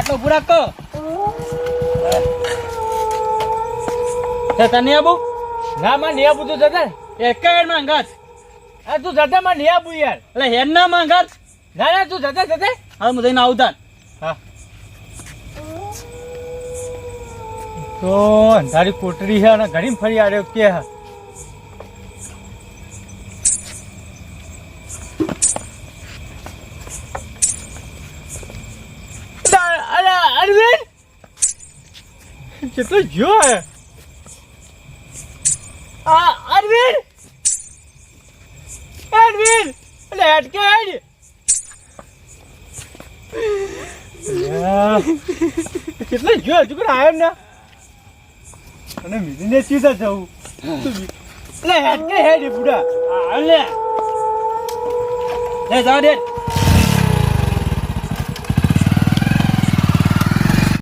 આટલો પૂરા કો તને આબુ ના માં નહીં આબુ તું જતા એક માંગત આ તું જતા માં નહીં આબુ યાર એટલે હેર ના માંગત ના તું જતા હવે હું જઈને આવતા હા તો અંધારી કોટરી છે અને ઘણી ફરી આવ્યો કે અરવિંદ કેટલો જો અરવિંદ અરવિંદ એટલે હટકે હેડ કેટલો જો હજુ પણ આવ્યો ને અને મીરીને સીધા જવું એટલે હેડ કે હેડ બુડા લે જાવ દે